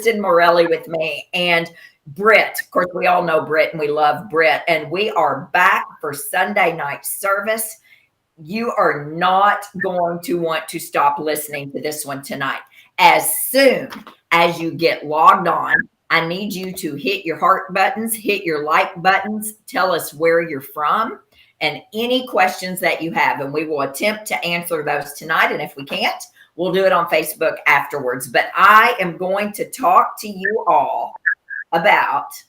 Kristen Morelli with me, and Britt. Of course, we all know Britt and we love Britt. And we are back for Sunday night service. You are not going to want to stop listening to this one tonight. As soon as you get logged on, I need you to hit your heart buttons, hit your like buttons, tell us where you're from, and any questions that you have. And we will attempt to answer those tonight. And if we can't, we'll do it on Facebook afterwards. But I am going to talk to you all about,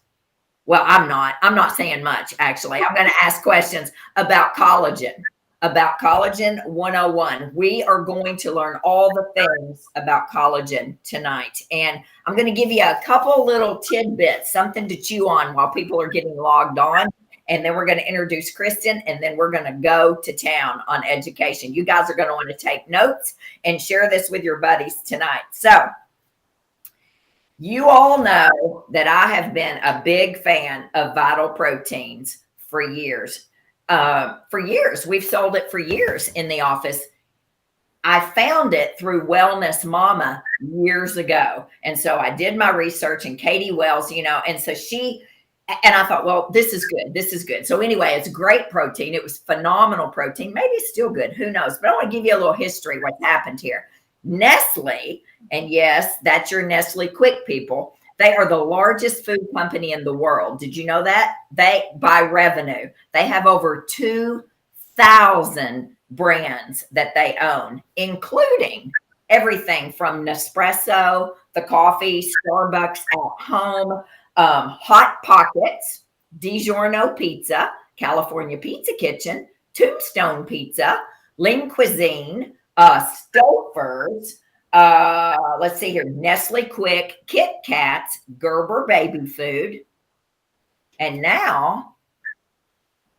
well, I'm not saying much, actually. I'm going to ask questions about collagen. About Collagen 101. We are going to learn all the things about collagen tonight. And I'm going to give you a couple little tidbits, something to chew on while people are getting logged on. And then we're going to introduce Kristen, and then we're going to go to town on education. You guys are going to want to take notes and share this with your buddies tonight. So you all know that I have been a big fan of Vital Proteins for years. We've sold it for years in the office. I found it through Wellness Mama years ago. And so I did my research, and Katie Wells, and so and I thought, well, this is good. This is good. So anyway, it's great protein. It was phenomenal protein. Maybe it's still good. Who knows? But I want to give you a little history, what's happened here. Nestle, and yes, that's your Nestle Quick people. They are the largest food company in the world. Did you know that? By revenue, they have over 2,000 brands that they own, including everything from Nespresso, the coffee, Starbucks at home, Hot Pockets, DiGiorno Pizza, California Pizza Kitchen, Tombstone Pizza, Lean Cuisine, Stouffer's, let's see here, Nestle Quick, Kit Kats, Gerber Baby Food, and now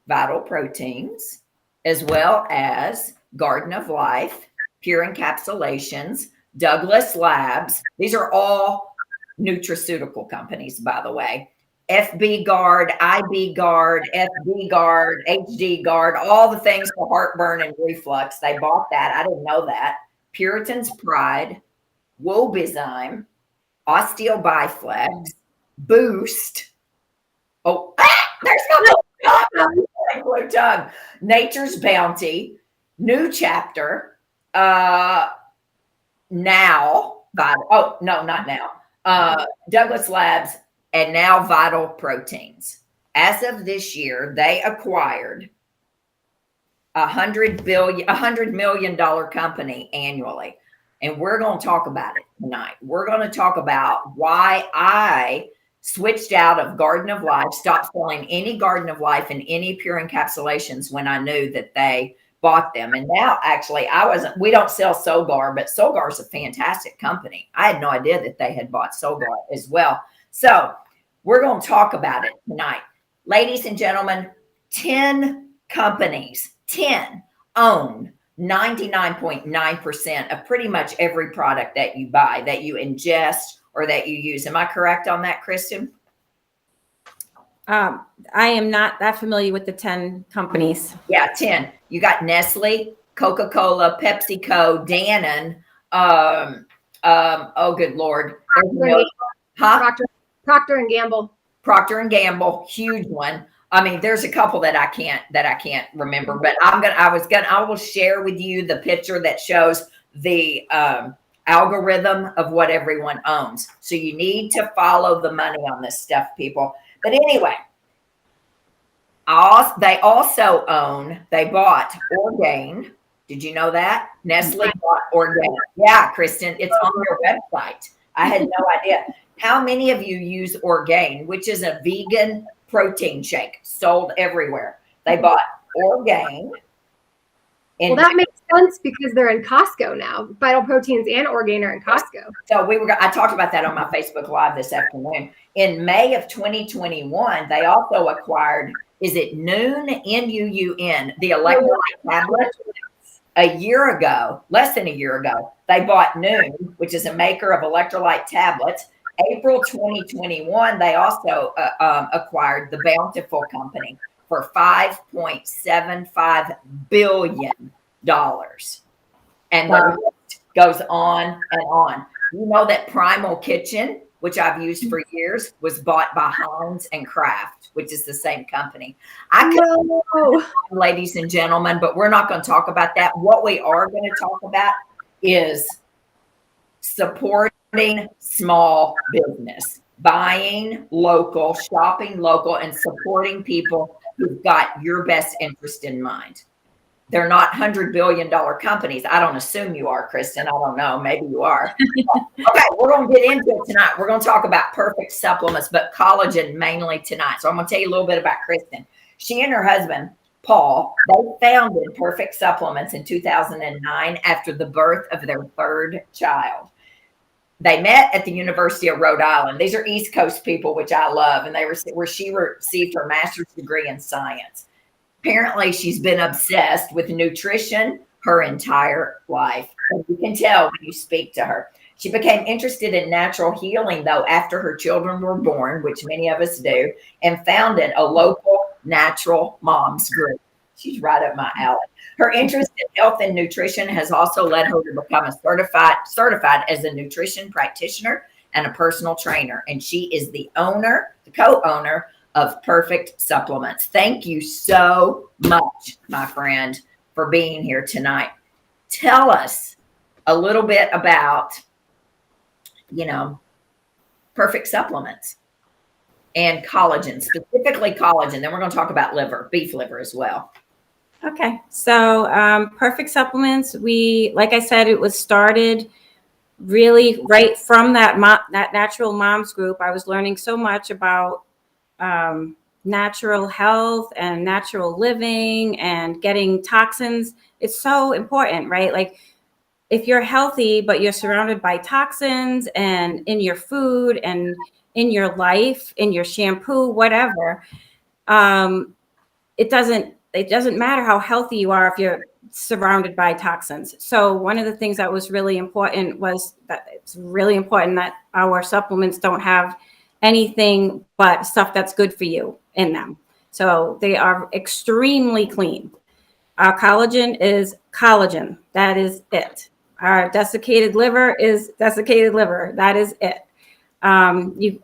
Vital Proteins, as well as Garden of Life, Pure Encapsulations, Douglas Labs. These are all nutraceutical companies, by the way. FB Guard, IB Guard, FB Guard, HD Guard, all the things for heartburn and reflux. They bought that. I didn't know that. Puritan's Pride, Wobezyme, Osteobiflex, Boost. Oh, there's no blue tongue. Nature's Bounty, New Chapter, Now. Oh, no, not now. Douglas Labs, and now Vital Proteins. As of this year, they acquired $100 million company annually. And we're going to talk about it tonight. We're going to talk about why I switched out of Garden of Life, stopped selling any Garden of Life and any Pure Encapsulations when I knew that they bought them. And now actually we don't sell Solgar, but Solgar is a fantastic company. I had no idea that they had bought Solgar as well. So we're going to talk about it tonight. Ladies and gentlemen, 10 companies, 10 own 99.9% of pretty much every product that you buy, that you ingest, or that you use. Am I correct on that, Kristen? I am not that familiar with the 10 companies. Yeah, 10. You got Nestle, Coca-Cola, PepsiCo, Dannon. Oh, good Lord. Procter and Gamble. Procter and Gamble, huge one. I mean, there's a couple that I can't remember, but I will share with you the picture that shows the algorithm of what everyone owns. So you need to follow the money on this stuff, people. But anyway, they bought Orgain. Did you know that? Nestle bought Orgain. Yeah, Kristen, it's on their website. I had no idea. How many of you use Orgain, which is a vegan protein shake sold everywhere? They bought Orgain. Well, that makes sense because they're in Costco now. Vital Proteins and Orgain are in Costco. So I talked about that on my Facebook Live this afternoon. In May of 2021, they also acquired, is it Noon, N-U-U-N, the electrolyte tablet? A year ago, less than a year ago, they bought Noon, which is a maker of electrolyte tablets. April 2021, they also acquired the Bountiful Company for $5.75 billion. And the list goes on and on. You know that Primal Kitchen which I've used for years, was bought by Heinz and Kraft, which is the same company. I could, No. ladies and gentlemen, but we're not going to talk about that. What we are going to talk about is supporting small business, buying local, shopping local, and supporting people who've got your best interest in mind. They're not $100 billion companies. I don't assume you are, Kristen. I don't know. Maybe you are. Okay, we're going to get into it tonight. We're going to talk about perfect supplements, but collagen mainly tonight. So I'm going to tell you a little bit about Kristen. She and her husband, Paul, they founded Perfect Supplements in 2009 after the birth of their third child. They met at the University of Rhode Island. These are East Coast people, which I love, and where she received her master's degree in science. Apparently, she's been obsessed with nutrition her entire life. And you can tell when you speak to her. She became interested in natural healing, though, after her children were born, which many of us do, and founded a local natural moms group. She's right up my alley. Her interest in health and nutrition has also led her to become a certified as a nutrition practitioner and a personal trainer. And she is the co-owner of Perfect Supplements. Thank you so much, my friend, for being here tonight. Tell us a little bit about, Perfect Supplements and collagen, specifically collagen. Then we're going to talk about beef liver as well. Okay, so Perfect Supplements, like I said, it was started really right from that natural moms group. I was learning so much about natural health and natural living and getting toxins. It's so important, right? Like if you're healthy, but you're surrounded by toxins and in your food and in your life, in your shampoo, whatever, it doesn't matter how healthy you are if you're surrounded by toxins. So one of the things that was really important was that it's really important that our supplements don't have anything but stuff that's good for you in them. So they are extremely clean. Our collagen is collagen. That is it. Our desiccated liver is desiccated liver. That is it. You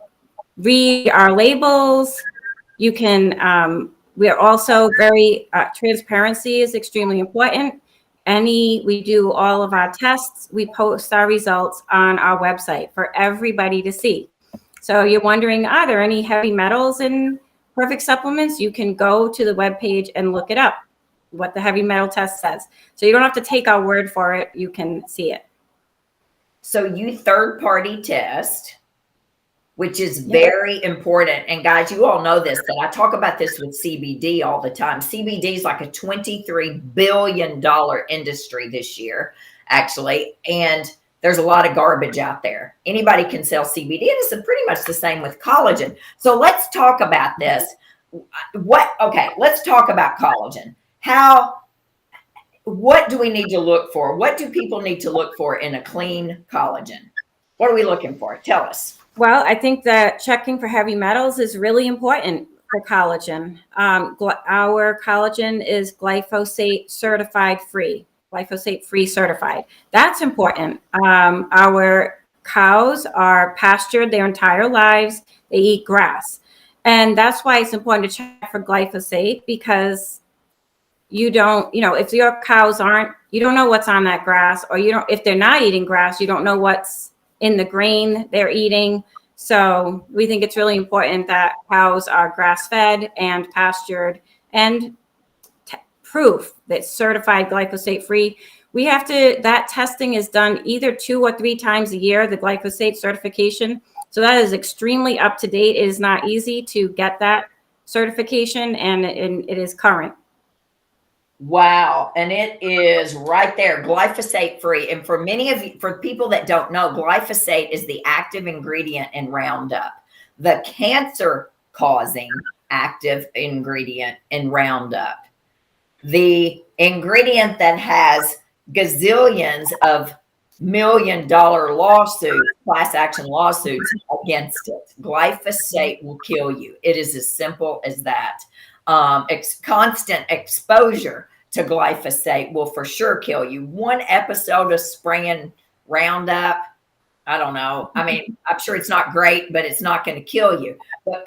read our labels. You can, we're also very, transparency is extremely important. We do all of our tests. We post our results on our website for everybody to see. So you're wondering, are there any heavy metals in Perfect Supplements? You can go to the webpage and look it up, what the heavy metal test says. So you don't have to take our word for it. You can see it. So you third-party test, which is very important. And guys, you all know this, that I talk about this with CBD all the time. CBD is like a $23 billion industry this year, actually. And there's a lot of garbage out there. Anybody can sell CBD, and it's pretty much the same with collagen. So let's talk about this. Let's talk about collagen. What do we need to look for? What do people need to look for in a clean collagen? What are we looking for? Tell us. Well, I think that checking for heavy metals is really important for collagen. Our collagen is glyphosate free certified. That's important. Our cows are pastured their entire lives. They eat grass. And that's why it's important to check for glyphosate, because you don't, if your cows you don't know what's on that grass, or if they're not eating grass, you don't know what's in the grain they're eating. So we think it's really important that cows are grass-fed and pastured and proof that certified glyphosate-free. That testing is done either 2 or 3 times a year, the glyphosate certification. So that is extremely up to date. It is not easy to get that certification, and it is current. Wow. And it is right there, glyphosate free. And for people that don't know, glyphosate is the active ingredient in Roundup, the cancer causing active ingredient in Roundup, the ingredient that has gazillions of $1 million class action lawsuits against it. Glyphosate will kill you. It is as simple as that. Constant exposure to glyphosate will for sure kill you. One episode of spraying Roundup I don't know. I mean, I'm sure it's not great, but it's not going to kill you. But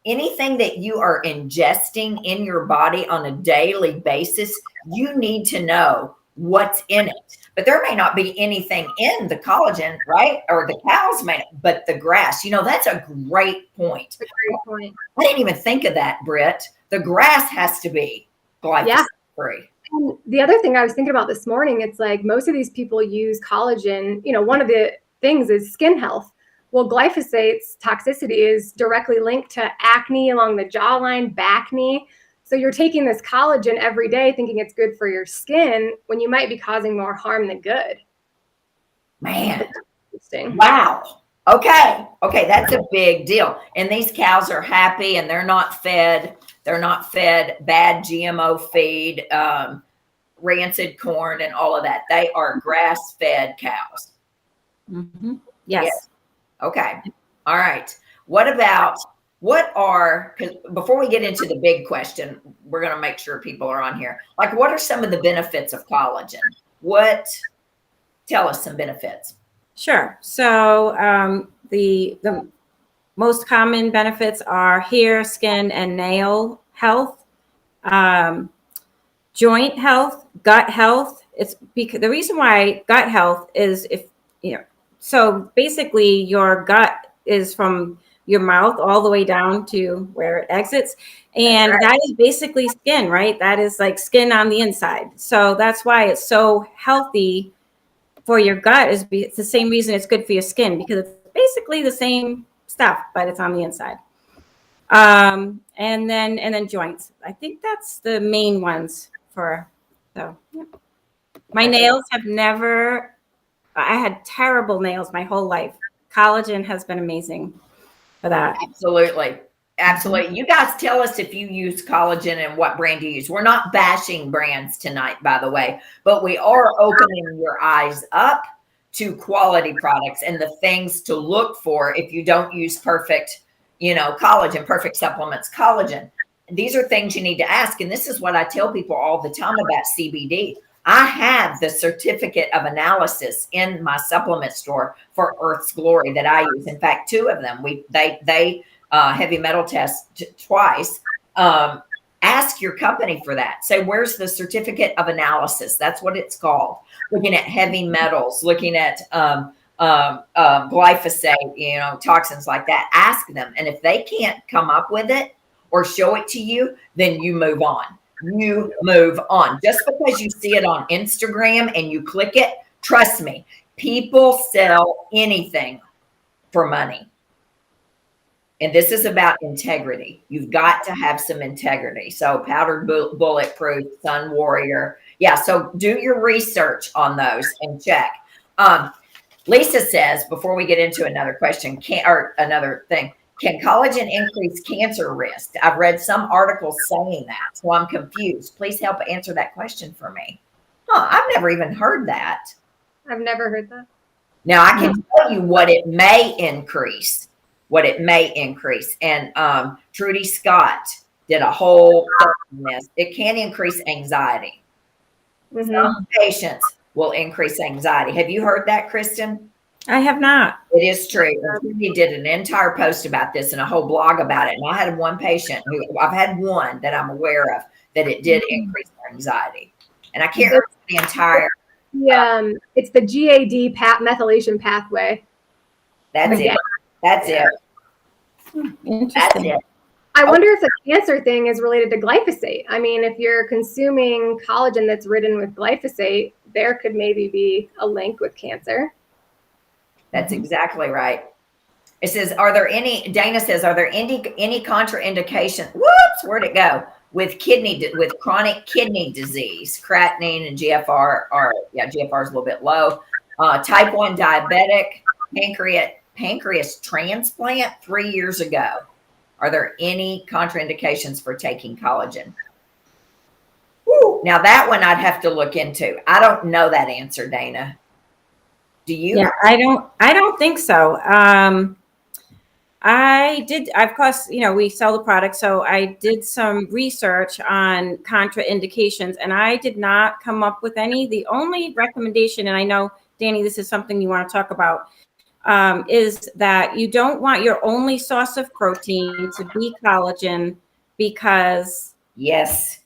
anything that you are ingesting in your body on a daily basis, you need to know what's in it. But there may not be anything in the collagen, right? Or the cows may, but the grass, that's a great point. That's a great point. I didn't even think of that, Britt. The grass has to be glyphosate free. And the other thing I was thinking about this morning, it's like most of these people use collagen. One of the things is skin health. Well, glyphosate's toxicity is directly linked to acne along the jawline, back knee. So you're taking this collagen every day thinking it's good for your skin when you might be causing more harm than good. Man. Interesting. Wow. Okay. That's a big deal. And these cows are happy and they're not fed bad GMO feed, rancid corn and all of that. They are grass-fed cows. Mm-hmm. Yes. Okay. All right. Before we get into the big question, we're going to make sure people are on here. Like, what are some of the benefits of collagen? Tell us some benefits. Sure. So the most common benefits are hair, skin, and nail health, joint health, gut health. It's because the reason why gut health is so basically your gut is from your mouth all the way down to where it exits. And that is basically skin, right? That is like skin on the inside. So that's why it's so healthy for your gut. It's the same reason it's good for your skin, because it's basically the same stuff, but it's on the inside. And then joints. I think that's the main ones My nails I had terrible nails my whole life. Collagen has been amazing for that. Absolutely. You guys tell us if you use collagen and what brand you use. We're not bashing brands tonight, by the way, but we are opening your eyes up to quality products and the things to look for if you don't use perfect, collagen, perfect supplements, collagen. These are things you need to ask. And this is what I tell people all the time about CBD. I have the certificate of analysis in my supplement store for Earth's Glory that I use. In fact, 2 of them, they heavy metal test twice. Ask your company for that. Say, where's the certificate of analysis? That's what it's called. Looking at heavy metals, looking at glyphosate, toxins like that. Ask them. And if they can't come up with it or show it to you, then you move on. Just because you see it on Instagram and you click it, trust me, people sell anything for money. And this is about integrity. You've got to have some integrity. So powdered bulletproof, Sun Warrior. Yeah, so do your research on those and check. Lisa says, before we get into another question, another thing, can collagen increase cancer risk? I've read some articles saying that, so I'm confused. Please help answer that question for me. I've never even heard that. I've never heard that. Now, I can tell you what it may increase. And Trudy Scott did a whole thing on this. It can increase anxiety. Mm-hmm. Some patients will increase anxiety. Have you heard that, Kristen? I have not. It is true. He did an entire post about this and a whole blog about it. And I had one patient I've had one that I'm aware of that it did increase their anxiety. And I can't remember the entire. It's the GAD methylation pathway. That's it. That's it. I wonder if the cancer thing is related to glyphosate. I mean, if you're consuming collagen that's ridden with glyphosate, there could maybe be a link with cancer. That's exactly right. It says, Dana says, are there any contraindications? Whoops, where'd it go? With chronic kidney disease, creatinine and GFR GFR is a little bit low. Type 1 diabetic, pancreas transplant 3 years ago. Are there any contraindications for taking collagen? Woo. Now that one I'd have to look into. I don't know that answer, Dana. Do you? Yeah, I don't think so. I did, of course, we sell the product. So I did some research on contraindications and I did not come up with any. The only recommendation, and I know Danny, this is something you want to talk about, is that you don't want your only source of protein to be collagen because Yes.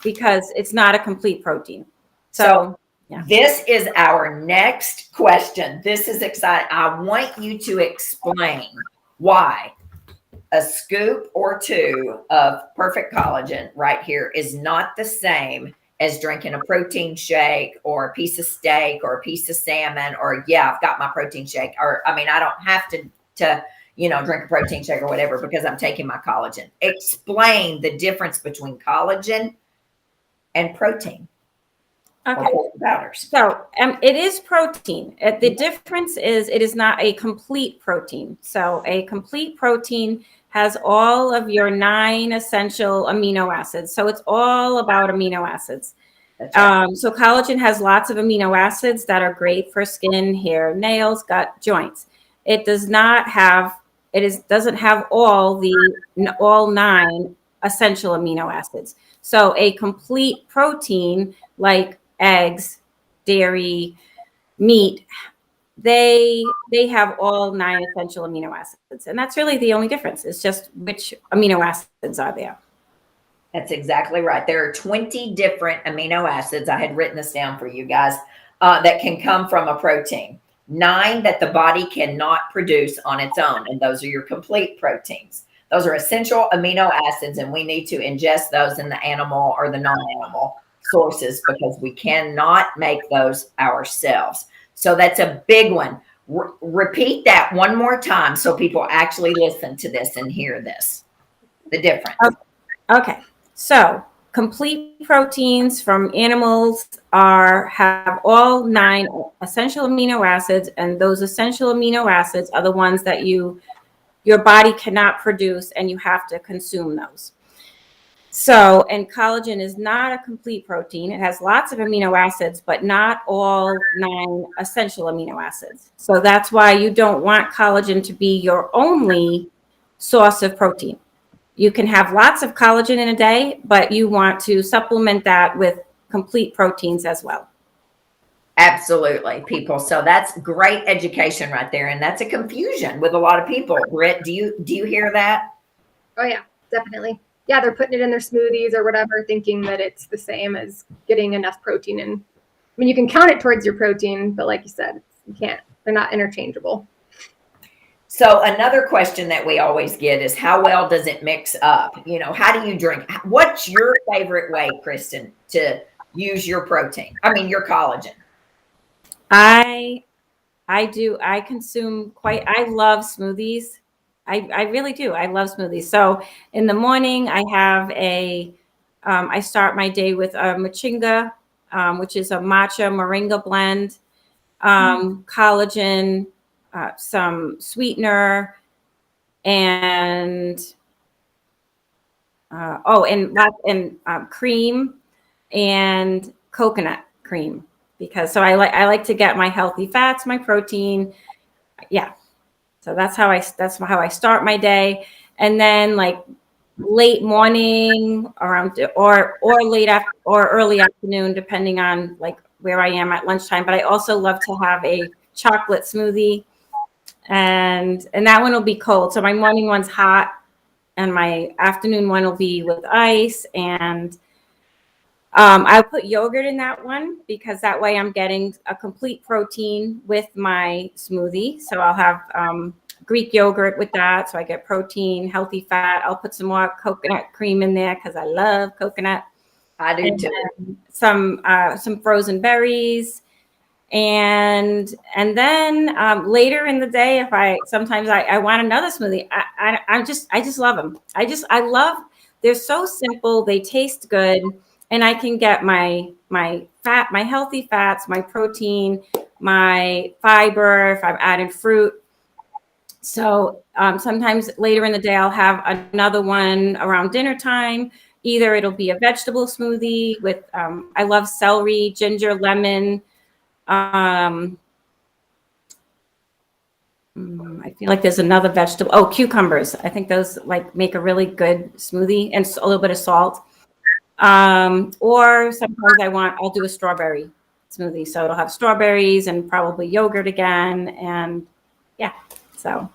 it's not a complete protein. So yeah. This is our next question. This is exciting. I want you to explain why a scoop or two of perfect collagen right here is not the same as drinking a protein shake or a piece of steak or a piece of salmon, or yeah, I've got my protein shake, or I mean, I don't have to drink a protein shake or whatever because I'm taking my collagen. Explain the difference between collagen and protein. Okay. Powders. So it is protein. The difference is it is not a complete protein. So a complete protein has all of your 9 essential amino acids. So it's all about amino acids. That's right. So collagen has lots of amino acids that are great for skin, hair, nails, gut, joints. It doesn't have all 9 essential amino acids. So a complete protein like eggs, dairy, meat, they have all 9 essential amino acids. And that's really the only difference. It's just which amino acids are there. That's exactly right. There are 20 different amino acids. I had written this down for you guys that can come from a protein. 9 that the body cannot produce on its own. And those are your complete proteins. Those are essential amino acids, and we need to ingest those in the animal or the non-animal sources because we cannot make those ourselves. So that's a big one. Repeat that one more time so people actually listen to this and hear this, the difference. Okay. So complete proteins from animals have all 9 essential amino acids, and those essential amino acids are the ones that your body cannot produce, and you have to consume those. So, and collagen is not a complete protein. It has lots of amino acids, but not all 9 essential amino acids. So that's why you don't want collagen to be your only source of protein. You can have lots of collagen in a day, but you want to supplement that with complete proteins as well. Absolutely, people. So that's great education right there. And that's a confusion with a lot of people. Britt, do you hear that? Oh yeah, definitely. Yeah, they're putting it in their smoothies or whatever, thinking that it's the same as getting enough protein. And I mean, you can count it towards your protein, but like you said, you can't. They're not interchangeable. So another question that we always get is how well does it mix up? How do you drink? What's your favorite way, Kristen, to use your protein? I mean, your collagen. I consume I love smoothies. I really do. I love smoothies. So in the morning, I have I start my day with a machinga, which is a matcha moringa blend, collagen, some sweetener, and cream and coconut cream, because I like to get my healthy fats, my protein. Yeah. So that's how I start my day. And then like late morning around or late after or early afternoon, depending on like where I am at lunchtime. But I also love to have a chocolate smoothie, and that one will be cold. So my morning one's hot and my afternoon one will be with ice. And I'll put yogurt in that one because that way I'm getting a complete protein with my smoothie. So I'll have Greek yogurt with that. So I get protein, healthy fat. I'll put some more coconut cream in there because I love coconut. I do too. Some frozen berries. And then later in the day, if sometimes I want another smoothie, I just love them. They're so simple. They taste good. And I can get my fat, my healthy fats, my protein, my fiber, if I'm adding fruit. So sometimes later in the day, I'll have another one around dinner time. Either it'll be a vegetable smoothie with, I love celery, ginger, lemon. I feel like there's another vegetable. Oh, cucumbers. I think those like make a really good smoothie, and a little bit of salt. Or sometimes I'll do a strawberry smoothie. So it'll have strawberries and probably yogurt again. And yeah, so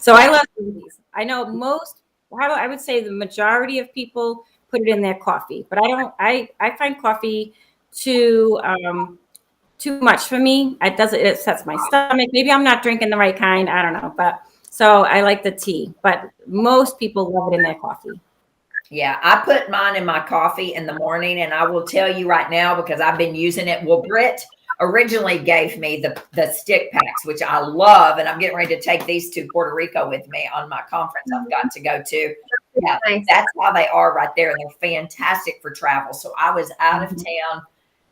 I love smoothies. I know I would say the majority of people put it in their coffee, but I find coffee too much for me. It sets my stomach. Maybe I'm not drinking the right kind. I don't know. But so I like the tea, but most people love it in their coffee. Yeah, I put mine in my coffee in the morning, and I will tell you right now because I've been using it. Well, Britt originally gave me the stick packs, which I love, and I'm getting ready to take these to Puerto Rico with me on my conference I've got to go to. Yeah, that's how they are right there, and they're fantastic for travel. So I was out of town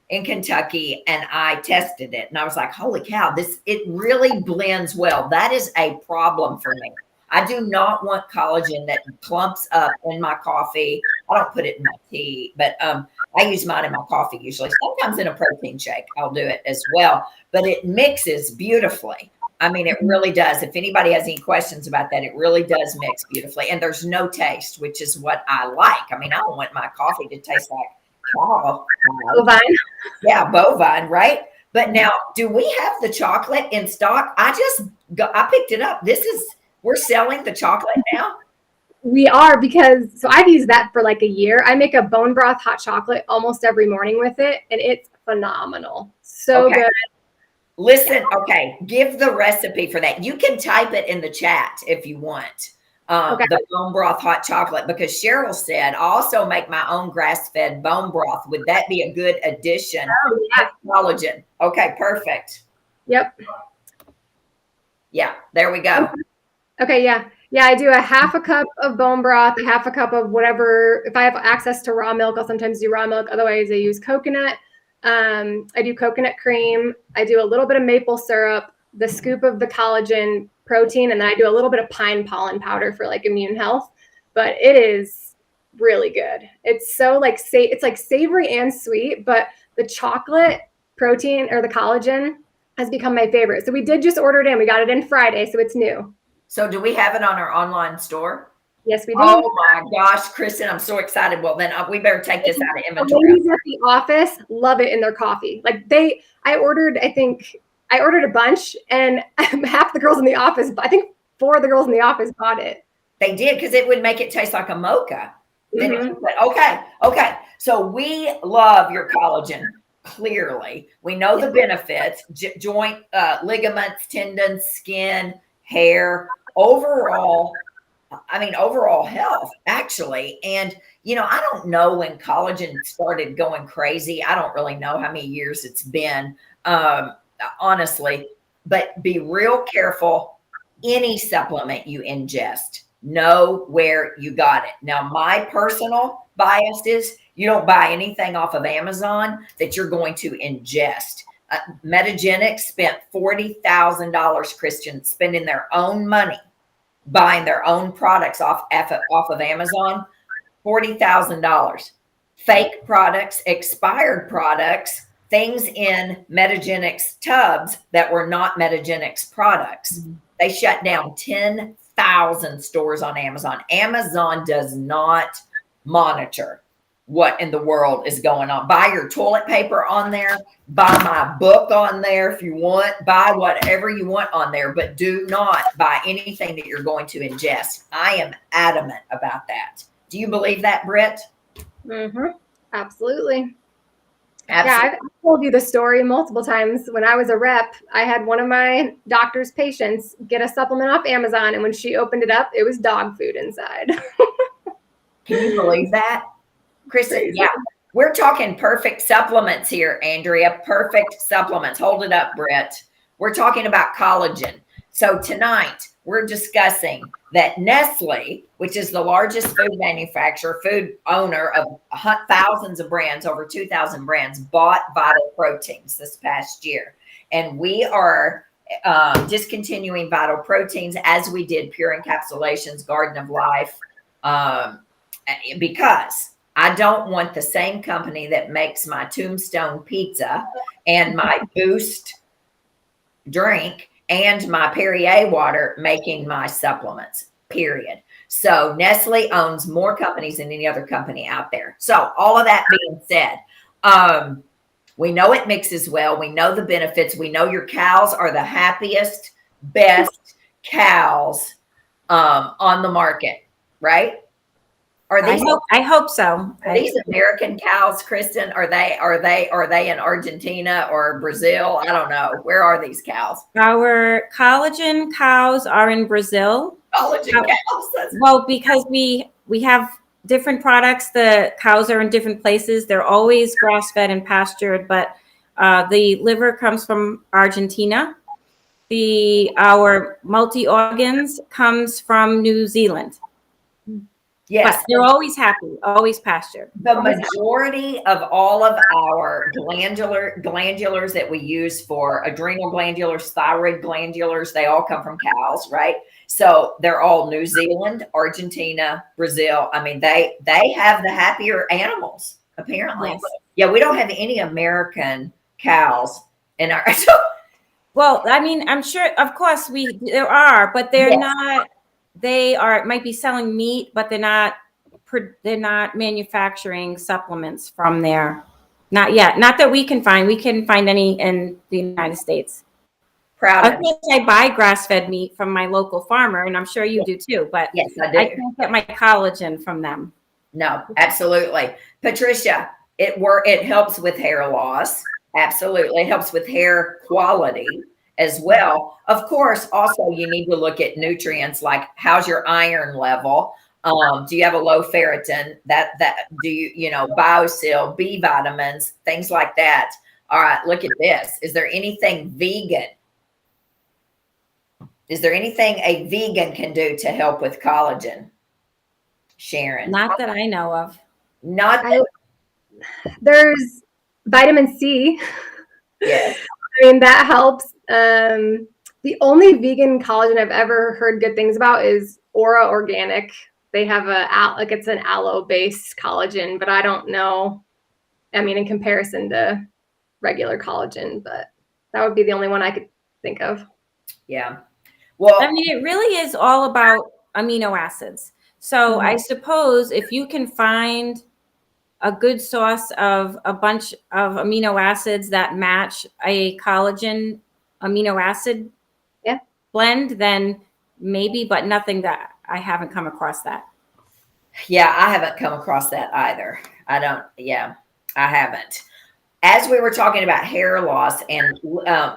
in Kentucky, and I tested it, and I was like, holy cow, it really blends well. That is a problem for me. I do not want collagen that clumps up in my coffee. I don't put it in my tea, but I use mine in my coffee usually. Sometimes in a protein shake, I'll do it as well. But it mixes beautifully. I mean, it really does. If anybody has any questions about that, it really does mix beautifully. And there's no taste, which is what I like. I mean, I don't want my coffee to taste like cow. Bovine. Yeah, bovine, right? But now, do we have the chocolate in stock? I picked it up. We're selling the chocolate now? We are, because I've used that for like a year. I make a bone broth hot chocolate almost every morning with it, and it's phenomenal. So good. Listen, okay, give the recipe for that. You can type it in the chat if you want. The bone broth hot chocolate, because Cheryl said, I also make my own grass-fed bone broth. Would that be a good addition? Oh, yeah. Collagen. Okay, perfect. Yep. Yeah, there we go. Okay, yeah. Yeah, I do a half a cup of bone broth, a half a cup of whatever. If I have access to raw milk, I'll sometimes do raw milk. Otherwise, I use coconut. I do coconut cream. I do a little bit of maple syrup, the scoop of the collagen protein, and then I do a little bit of pine pollen powder for like immune health. But it is really good. It's so it's like savory and sweet, but the chocolate protein or the collagen has become my favorite. So we did just order it in. We got it in Friday, so it's new. So do we have it on our online store? Yes, we do. Oh my gosh, Kristen, I'm so excited. Well, then we better take this out of inventory. The ladies at the office love it in their coffee. I ordered a bunch, and half the girls in the office, I think 4 of the girls in the office bought it. They did, because it would make it taste like a mocha. Okay. So we love your collagen. Clearly, we know the benefits: joint, ligaments, tendons, skin, hair, overall health, actually. And, I don't know when collagen started going crazy. I don't really know how many years it's been, honestly, but be real careful. Any supplement you ingest, know where you got it. Now, my personal bias is you don't buy anything off of Amazon that you're going to ingest. Metagenics spent $40,000, Christian, spending their own money, buying their own products off of Amazon, $40,000. Fake products, expired products, things in Metagenics tubs that were not Metagenics products. They shut down 10,000 stores on Amazon. Amazon does not monitor what in the world is going on. Buy your toilet paper on there, buy my book on there if you want, buy whatever you want on there, but do not buy anything that you're going to ingest. I am adamant about that. Do you believe that, Britt? Absolutely. Yeah, I've told you the story multiple times. When I was a rep, I had one of my doctor's patients get a supplement off Amazon, and when she opened it up, it was dog food inside. Can you believe that? Kristen, yeah, we're talking perfect supplements here, Andrea. Perfect supplements. Hold it up, Brett. We're talking about collagen. So tonight we're discussing that Nestle, which is the largest food manufacturer, food owner of thousands of brands, over 2,000 brands, bought Vital Proteins this past year. And we are discontinuing Vital Proteins, as we did Pure Encapsulations, Garden of Life, because I don't want the same company that makes my Tombstone pizza and my Boost drink and my Perrier water making my supplements, period. So Nestle owns more companies than any other company out there. So all of that being said, We know it mixes well. We know the benefits. We know your cows are the happiest, best cows on the market, right? Are these I hope so. Are these American cows, Kristen? Are they in Argentina or Brazil? I don't know. Where are these cows? Our collagen cows are in Brazil. Collagen cows. Well, because we have different products. The cows are in different places. They're always grass-fed and pastured, but the liver comes from Argentina. Our multi-organs comes from New Zealand. Yes. But they're always happy, always pastured. The majority of all of our glandulars that we use for adrenal glandulars, thyroid glandulars, they all come from cows, right? So they're all New Zealand, Argentina, Brazil. I mean, they have the happier animals, apparently. Yes. Yeah, we don't have any American cows in our Well, I mean, I'm sure, of course, there are, but they're not. They might be selling meat, but they're not manufacturing supplements from there. Not yet. Not that we can find. We can find any in the United States. Proud Of course, I buy grass-fed meat from my local farmer, and I'm sure you do too. But yes, I do. I can't get my collagen from them. No, absolutely, Patricia. It helps with hair loss. Absolutely, it helps with hair quality as well. Of course, also you need to look at nutrients like how's your iron level? Do you have a low ferritin? Do you BioSil, B vitamins, things like that. All right, look at this. Is there anything vegan? Is there anything a vegan can do to help with collagen? Sharon? Not that I know of. There's vitamin C. Yes. I mean, that helps. The only vegan collagen I've ever heard good things about is Aura Organic. They have it's an aloe-based collagen, but I don't know. I mean, in comparison to regular collagen, but that would be the only one I could think of. Yeah. Well, I mean, it really is all about amino acids. So I suppose if you can find a good source of a bunch of amino acids that match a collagen amino acid blend, then maybe, but nothing that I haven't come across that. Yeah, I haven't come across that either. I haven't. As we were talking about hair loss and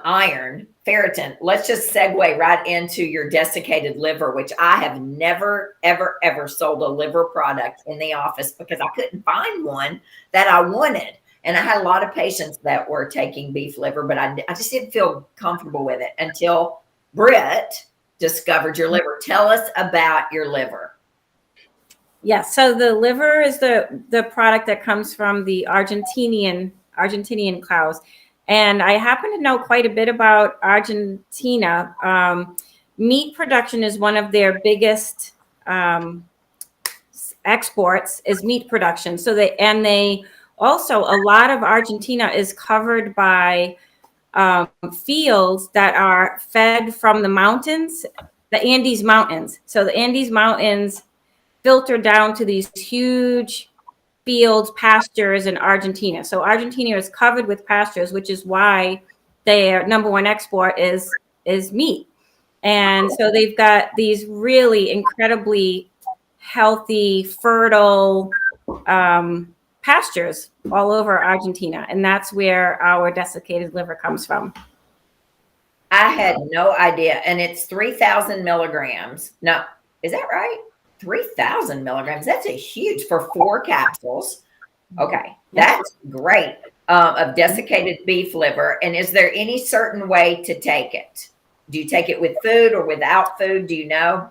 iron, ferritin, let's just segue right into your desiccated liver, which I have never, ever, ever sold a liver product in the office because I couldn't find one that I wanted. And I had a lot of patients that were taking beef liver, but I just didn't feel comfortable with it until Britt discovered your liver. Tell us about your liver. Yes. So the liver is the product that comes from the Argentinian cows. And I happen to know quite a bit about Argentina. Meat production is one of their biggest exports is meat production. So they also, a lot of Argentina is covered by fields that are fed from the mountains, the Andes Mountains. So the Andes Mountains filter down to these huge fields, pastures in Argentina. So Argentina is covered with pastures, which is why their number one export is meat. And so they've got these really incredibly healthy, fertile pastures all over Argentina. And that's where our desiccated liver comes from. I had no idea. And it's 3,000 milligrams. No, is that right? 3,000 milligrams. That's a huge for 4 capsules. Okay. That's great. Of desiccated beef liver. And is there any certain way to take it? Do you take it with food or without food? Do you know?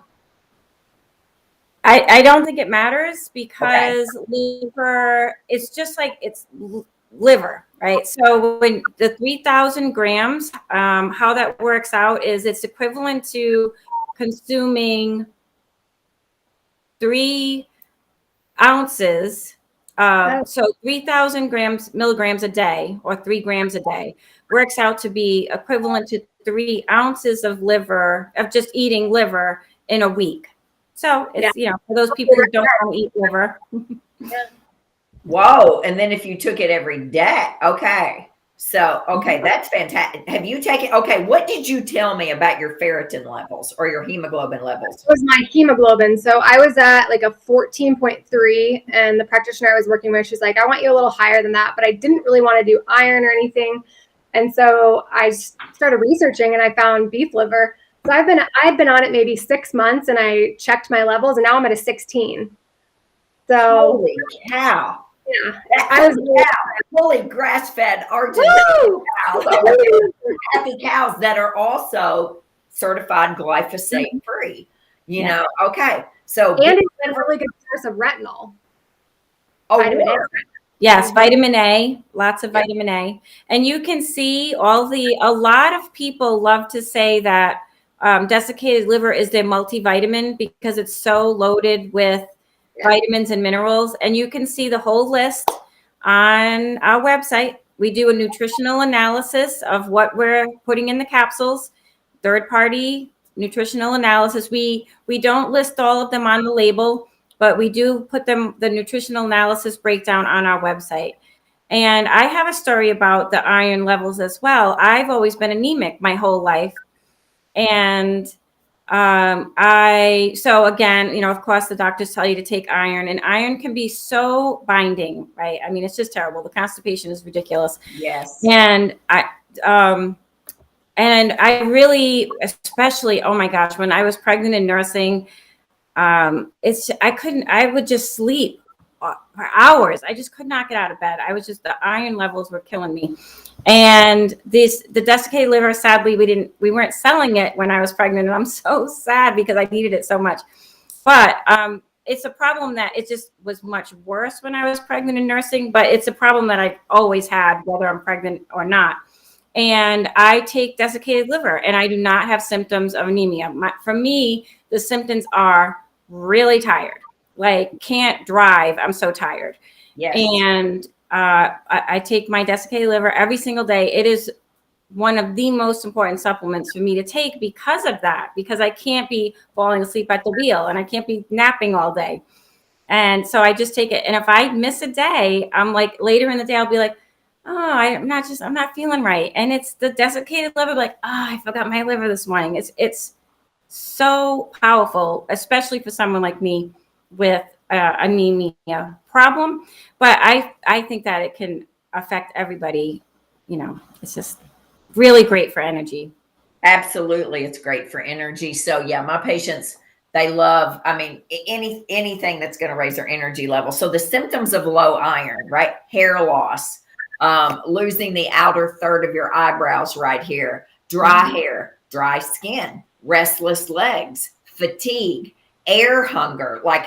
I don't think it matters because liver, it's just like it's liver, right? So when the 3,000 grams, how that works out is it's equivalent to consuming 3 ounces. So 3,000 milligrams a day or 3 grams a day works out to be equivalent to 3 ounces of liver, of just eating liver in a week. So it's, for those people who don't want to eat liver. Whoa. And then if you took it every day, okay. So, okay, that's fantastic. Have you taken, okay, what did you tell me about your ferritin levels or your hemoglobin levels? It was my hemoglobin. So I was at like a 14.3, and the practitioner I was working with, she's like, I want you a little higher than that, but I didn't really want to do iron or anything. And so I started researching and I found beef liver. So I've been on it maybe 6 months, and I checked my levels, and now I'm at a 16. So Holy cow. yeah, I was fully grass-fed Argentine cows. Happy cows that are also certified glyphosate free. You know, okay. So and it's a really good source of retinol. Vitamin A. Yes, vitamin A, lots of vitamin A. And you can see a lot of people love to say that desiccated liver is their multivitamin because it's so loaded with vitamins and minerals. And you can see the whole list on our website. We do a nutritional analysis of what we're putting in the capsules, third-party nutritional analysis. We don't list all of them on the label, but we do put the nutritional analysis breakdown on our website. And I have a story about the iron levels as well. I've always been anemic my whole life. And so again, you know, of course, the doctors tell you to take iron, and iron can be so binding, right? I mean, it's just terrible. The constipation is ridiculous. Yes. And I really, especially, oh my gosh, when I was pregnant and nursing, I would just sleep for hours. I just could not get out of bed. The iron levels were killing me. And the desiccated liver, sadly, we weren't selling it when I was pregnant. And I'm so sad because I needed it so much. But it's a problem that it just was much worse when I was pregnant and nursing. But it's a problem that I've always had, whether I'm pregnant or not. And I take desiccated liver, and I do not have symptoms of anemia. For me, the symptoms are really tired, like can't drive. I'm so tired. Yes. And I take my desiccated liver every single day. It is one of the most important supplements for me to take because of that, because I can't be falling asleep at the wheel and I can't be napping all day. And so I just take it. And if I miss a day, I'm like, later in the day, I'll be like, oh, I'm not feeling right. And it's the desiccated liver, like, oh, I forgot my liver this morning. It's so powerful, especially for someone like me with anemia problem. But I think that it can affect everybody. You know, it's just really great for energy. Absolutely. It's great for energy. So yeah, my patients, they love, I mean, anything that's going to raise their energy level. So the symptoms of low iron, right? Hair loss, losing the outer third of your eyebrows right here, dry hair, dry skin, restless legs, fatigue, air hunger, like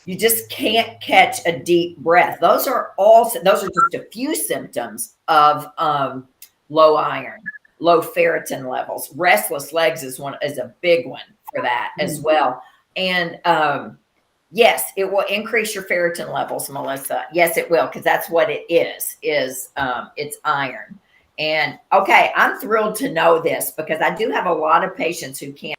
you just can't catch a deep breath. Those are just a few symptoms of low iron, low ferritin levels. Restless legs is a big one for that as well. And yes, it will increase your ferritin levels, Melissa. Yes, it will, because that's what it is it's iron. And okay, I'm thrilled to know this because I do have a lot of patients who can't.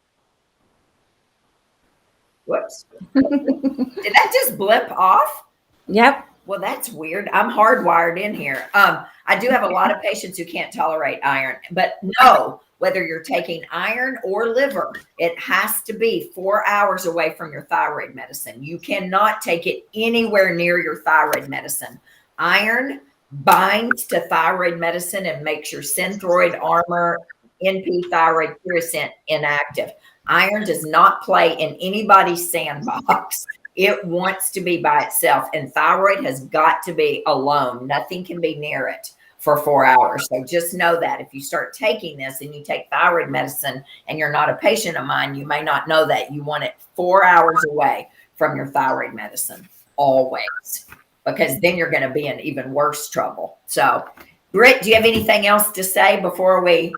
Whoops. Did that just blip off? Yep. Well, that's weird. I'm hardwired in here. I do have a lot of patients who can't tolerate iron, but no, whether you're taking iron or liver, it has to be 4 hours away from your thyroid medicine. You cannot take it anywhere near your thyroid medicine. Iron binds to thyroid medicine and makes your synthroid armor, NP thyroid puricin inactive. Iron does not play in anybody's sandbox. It wants to be by itself, and thyroid has got to be alone. Nothing can be near it for 4 hours. So just know that if you start taking this and you take thyroid medicine and you're not a patient of mine, you may not know that you want it 4 hours away from your thyroid medicine always, because then you're going to be in even worse trouble. So Britt, do you have anything else to say before we?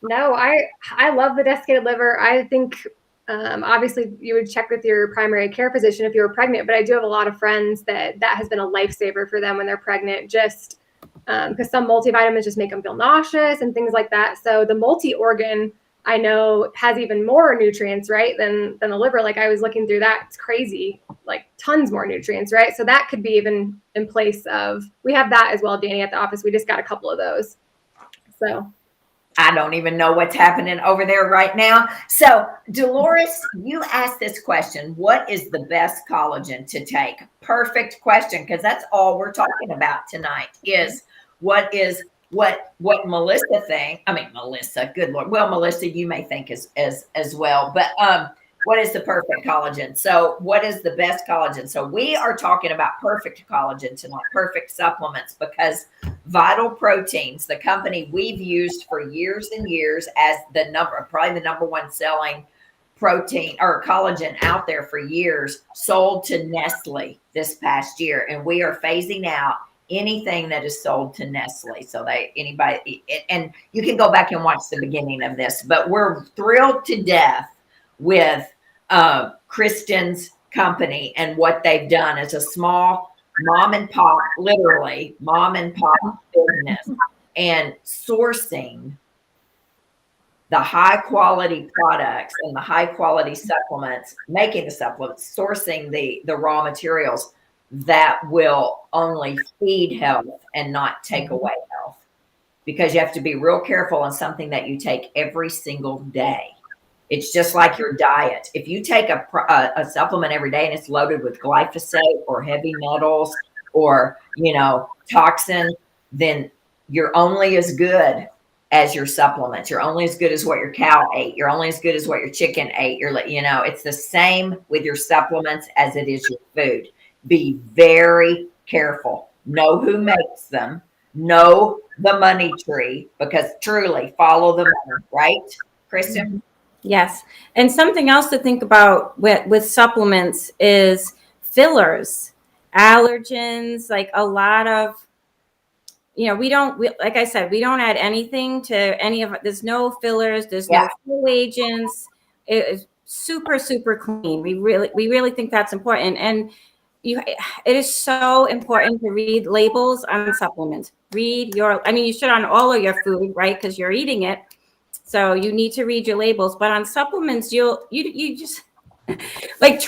No, I love the desiccated liver. I think obviously you would check with your primary care physician if you were pregnant, but I do have a lot of friends that has been a lifesaver for them when they're pregnant, just because some multivitamins just make them feel nauseous and things like that. So the Multiorgan, I know, has even more nutrients, right, than the liver. Like I was looking through that. It's crazy. like tons more nutrients, right? So that could be even in place of, we have that as well, Danny, at the office. We just got a couple of those. So I don't even know what's happening over there right now. So Dolores, you asked this question, what is the best collagen to take? Perfect question, because that's all we're talking about tonight is what Melissa think. I mean, Melissa, good Lord. Well, Melissa, you may think as well, but what is the perfect collagen? So what is the best collagen? So we are talking about perfect collagen tonight, perfect supplements, because Vital Proteins, the company we've used for years and years as probably the number one selling protein or collagen out there for years, sold to Nestle this past year. And we are phasing out anything that is sold to Nestle. So and you can go back and watch the beginning of this, but we're thrilled to death with Kristen's company and what they've done as a small mom and pop, literally mom and pop business, and sourcing the high quality products and the high quality supplements, making the supplements, sourcing the raw materials that will only feed health and not take away health, because you have to be real careful on something that you take every single day. It's just like your diet. If you take a supplement every day and it's loaded with glyphosate or heavy metals or, toxin, then you're only as good as your supplements. You're only as good as what your cow ate. You're only as good as what your chicken ate. It's the same with your supplements as it is your food. Be very careful. Know who makes them. Know the money tree, because truly follow the money, right, Kristen? Yes. And something else to think about with supplements is fillers, allergens, like a lot of, like I said, we don't add anything to any of it. There's no fillers. There's no full agents. It is super, super clean. We really think that's important. And it is so important to read labels on supplements. You should on all of your food, right? Because you're eating it. So you need to read your labels, but on supplements, you just like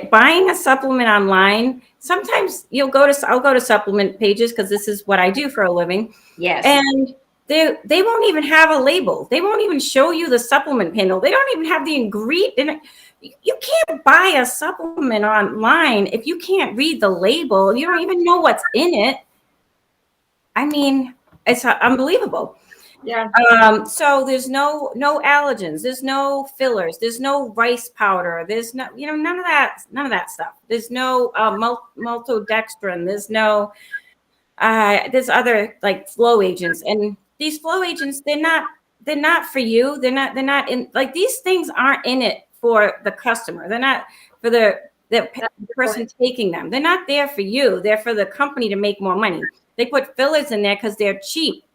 buying a supplement online. Sometimes I'll go to supplement pages because this is what I do for a living. Yes. And they won't even have a label. They won't even show you the supplement panel. They don't even have the ingredient. You can't buy a supplement online if you can't read the label. You don't even know what's in it. I mean, it's unbelievable. Yeah. So there's no allergens, there's no fillers, there's no rice powder, there's no, none of that stuff. There's no maltodextrin, there's no there's other like flow agents, and these flow agents, they're not for you. They're not in, like, these things aren't in it for the customer. They're not for the person taking them. They're not there for you. They're for the company to make more money. They put fillers in there because they're cheap.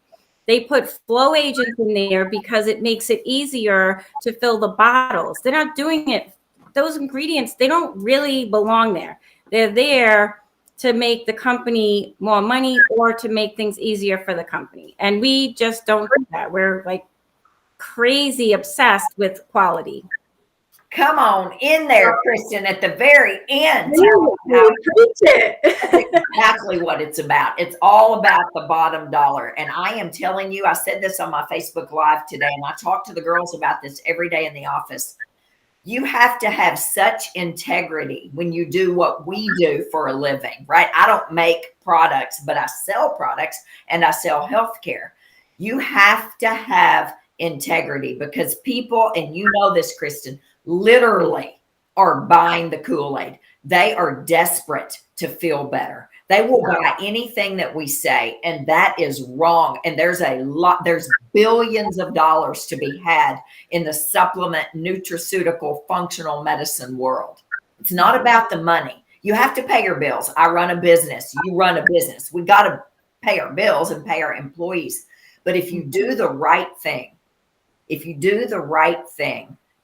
They put flow agents in there because it makes it easier to fill the bottles. They're not doing it. Those ingredients, they don't really belong there. They're there to make the company more money or to make things easier for the company. And we just don't do that. We're like crazy obsessed with quality. Come on in there, Kristen, at the very end. Exactly what it's about. It's all about the bottom dollar. And I am telling you, I said this on my Facebook Live today, and I talk to the girls about this every day in the office. You have to have such integrity when you do what we do for a living, right? I don't make products, but I sell products and I sell healthcare. You have to have integrity, because people, and you know this, Kristen, literally are buying the Kool-Aid. They are desperate to feel better. They will buy anything that we say, and that is wrong. And there's billions of dollars to be had in the supplement, nutraceutical, functional medicine world. It's not about the money. You have to pay your bills. I run a business. You run a business. We got to pay our bills and pay our employees. But if you do the right thing,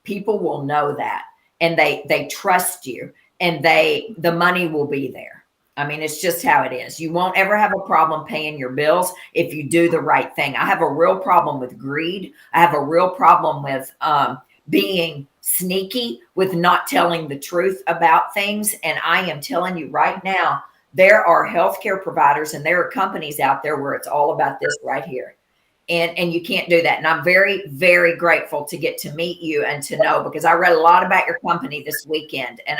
people will know that, and they trust you, and the money will be there. I mean, it's just how it is. You won't ever have a problem paying your bills if you do the right thing. I have a real problem with greed. I have a real problem with being sneaky with not telling the truth about things. And I am telling you right now, there are healthcare providers and there are companies out there where it's all about this right here. And you can't do that. And I'm very, very grateful to get to meet you and to know, because I read a lot about your company this weekend, and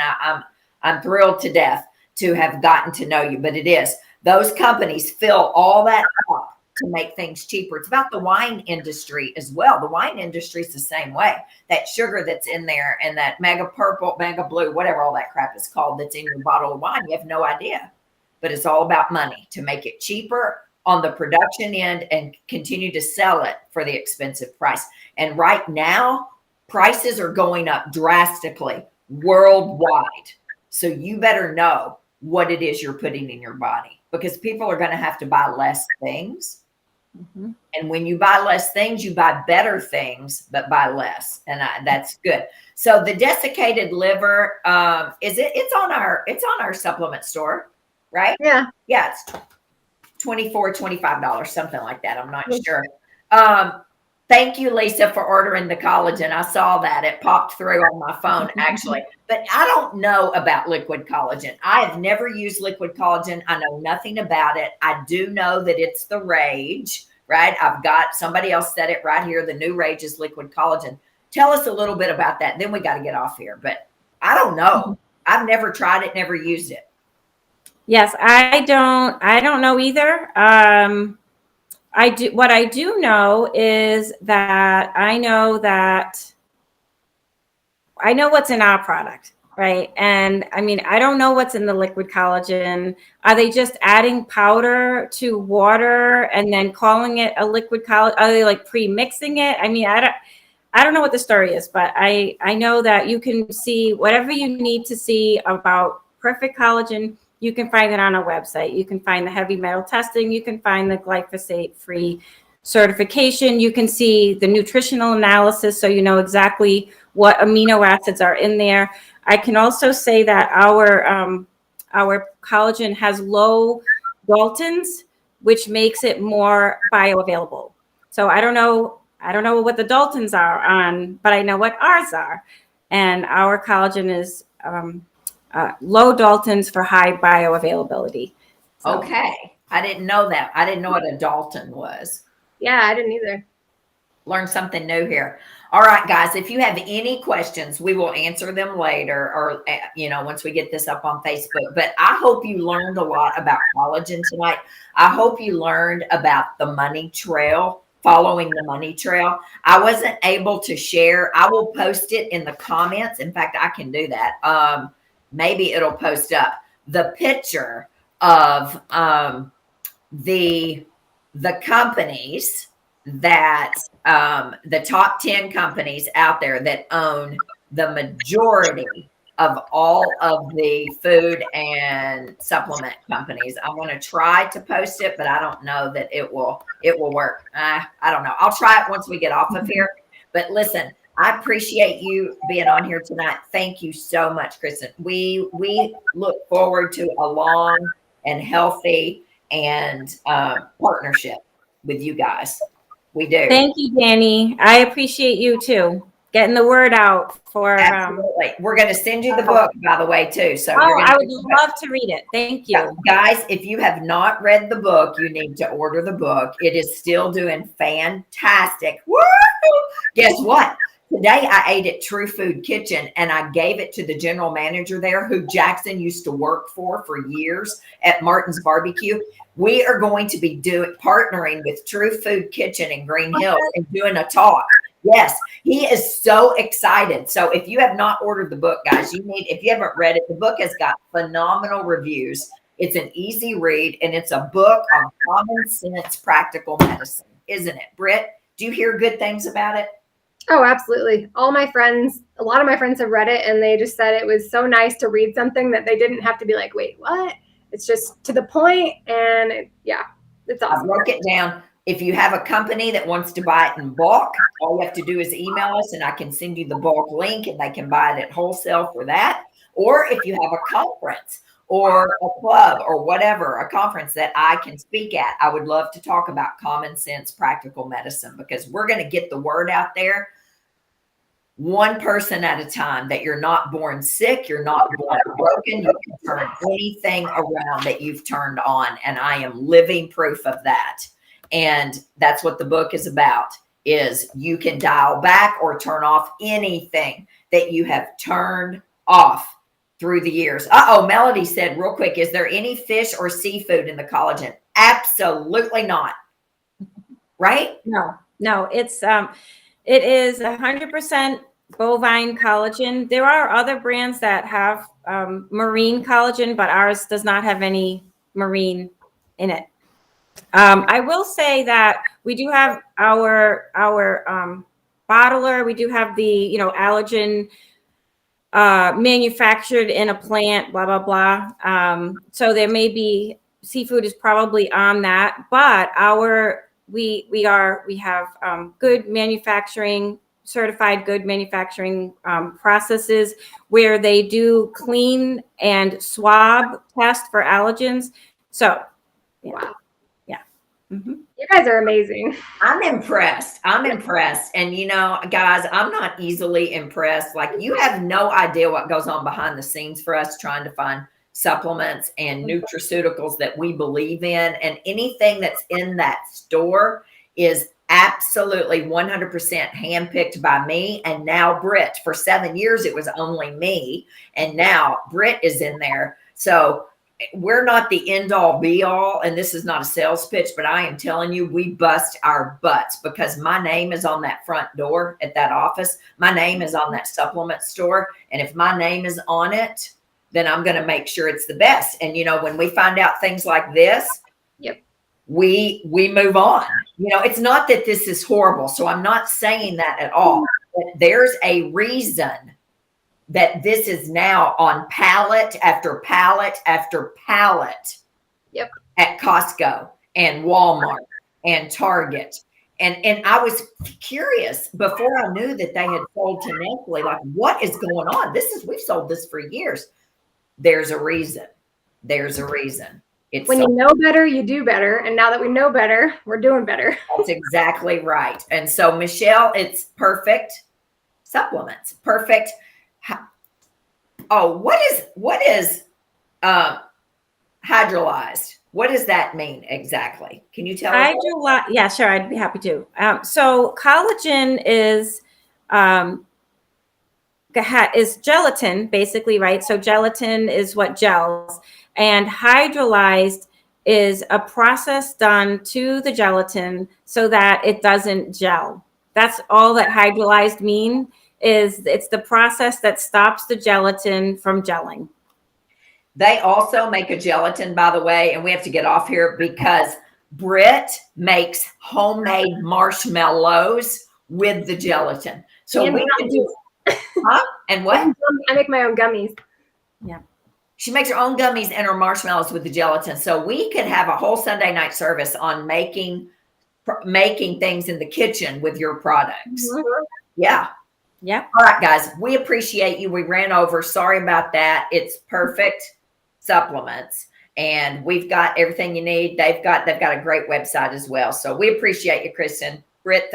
I'm thrilled to death to have gotten to know you. But it is, those companies fill all that up to make things cheaper. It's about the wine industry as well. The wine industry is the same way. That sugar that's in there and that mega purple, mega blue, whatever all that crap is called, that's in your bottle of wine, you have no idea. But it's all about money to make it cheaper on the production end and continue to sell it for the expensive price. And right now, prices are going up drastically worldwide. So you better know what it is you're putting in your body, because people are going to have to buy less things. Mm-hmm. And when you buy less things, you buy better things, but buy less. And that's good. So the desiccated liver, it's on our supplement store, right? Yeah. Yeah. It's $24, $25, something like that. I'm not sure. Thank you, Lisa, for ordering the collagen. I saw that. It popped through on my phone, actually. But I don't know about liquid collagen. I have never used liquid collagen. I know nothing about it. I do know that it's the rage, right? I've got somebody else said it right here. The new rage is liquid collagen. Tell us a little bit about that. Then we got to get off here. But I don't know. I've never tried it, never used it. Yes, I don't know either. What I do know is that I know what's in our product, right? And I mean, I don't know what's in the liquid collagen. Are they just adding powder to water and then calling it a liquid collagen? Are they like pre-mixing it? I mean, I don't know what the story is, but I know that you can see whatever you need to see about perfect collagen. You can find it on our website. You can find the heavy metal testing. You can find the glyphosate-free certification. You can see the nutritional analysis, so you know exactly what amino acids are in there. I can also say that our collagen has low Daltons, which makes it more bioavailable. So I don't know what the Daltons are on, but I know what ours are. And our collagen is low Daltons for high bioavailability. So. Okay. I didn't know that. I didn't know what a Dalton was. Yeah, I didn't either. Learn something new here. All right, guys, if you have any questions, we will answer them later, or, once we get this up on Facebook. But I hope you learned a lot about collagen tonight. I hope you learned about the money trail, following the money trail. I wasn't able to share. I will post it in the comments. In fact, I can do that. Maybe it'll post up the picture of the companies that the top 10 companies out there that own the majority of all of the food and supplement companies. I'm going to try to post it, but I don't know that it will work. I don't know. I'll try it once we get off of here. But listen, I appreciate you being on here tonight. Thank you so much, Kristen. We look forward to a long and healthy and partnership with you guys. We do. Thank you, Danny. I appreciate you too, getting the word out for. Absolutely. We're going to send you the book, by the way, too. So I would love to read it. Thank you, guys. If you have not read the book, you need to order the book. It is still doing fantastic. Woo! Guess what? Today I ate at True Food Kitchen, and I gave it to the general manager there, who Jackson used to work for years at Martin's Barbecue. We are going to be partnering with True Food Kitchen in Green Hills and doing a talk. Yes, he is so excited. So if you have not ordered the book, guys, if you haven't read it, the book has got phenomenal reviews. It's an easy read, and it's a book on common sense, practical medicine, isn't it? Britt, do you hear good things about it? Oh, absolutely. A lot of my friends have read it, and they just said it was so nice to read something that they didn't have to be like, wait, what? It's just to the point, and it's awesome. I broke it down. If you have a company that wants to buy it in bulk, all you have to do is email us, and I can send you the bulk link, and they can buy it at wholesale for that. Or if you have a conference or a club or whatever, a conference that I can speak at, I would love to talk about common sense, practical medicine, because we're going to get the word out there one person at a time, that you're not born sick, you're not born broken. You can turn anything around that you've turned on. And I am living proof of that. And that's what the book is about, is you can dial back or turn off anything that you have turned off through the years. Melody said real quick, is there any fish or seafood in the collagen? Absolutely not. Right? No, it is 100% bovine collagen. There are other brands that have marine collagen, but ours does not have any marine in it. I will say that we do have our bottler. We do have the allergen manufactured in a plant. Blah blah blah. So there may be seafood is probably on that, but we have good manufacturing, certified good manufacturing processes where they do clean and swab test for allergens. So, yeah. Wow. Yeah. Mm-hmm. You guys are amazing. I'm impressed. And guys, I'm not easily impressed. Like, you have no idea what goes on behind the scenes for us trying to find supplements and nutraceuticals that we believe in, and anything that's in that store is absolutely 100% handpicked by me. And now Britt, for 7 years, it was only me. And now Britt is in there. So we're not the end all be all. And this is not a sales pitch, but I am telling you, we bust our butts, because my name is on that front door at that office. My name is on that supplement store. And if my name is on it, then I'm going to make sure it's the best. And, when we find out things like this, yep, we move on. It's not that this is horrible. So I'm not saying that at all. But there's a reason that this is now on pallet after pallet after pallet. Yep. At Costco and Walmart and Target. And I was curious before I knew that they had sold to Nestle, like, what is going on? We've sold this for years. There's a reason. It's when you know better, you do better. And now that we know better, we're doing better. That's exactly right. And so, Michelle, it's perfect supplements. Perfect. Oh, what is hydrolyzed? What does that mean exactly? Can you tell us? Yeah, sure. I'd be happy to. So collagen is gelatin, basically, right? So gelatin is what gels, and hydrolyzed is a process done to the gelatin so that it doesn't gel. That's all that hydrolyzed mean. It's the process that stops the gelatin from gelling. They also make a gelatin, by the way, and we have to get off here because Britt makes homemade marshmallows with the gelatin. So we can do. Huh? And what? I make my own gummies. Yeah. She makes her own gummies and her marshmallows with the gelatin. So we could have a whole Sunday night service on making things in the kitchen with your products. Mm-hmm. Yeah. Yeah. All right, guys. We appreciate you. We ran over. Sorry about that. It's perfect supplements. And we've got everything you need. They've got a great website as well. So we appreciate you, Kristen. Britt,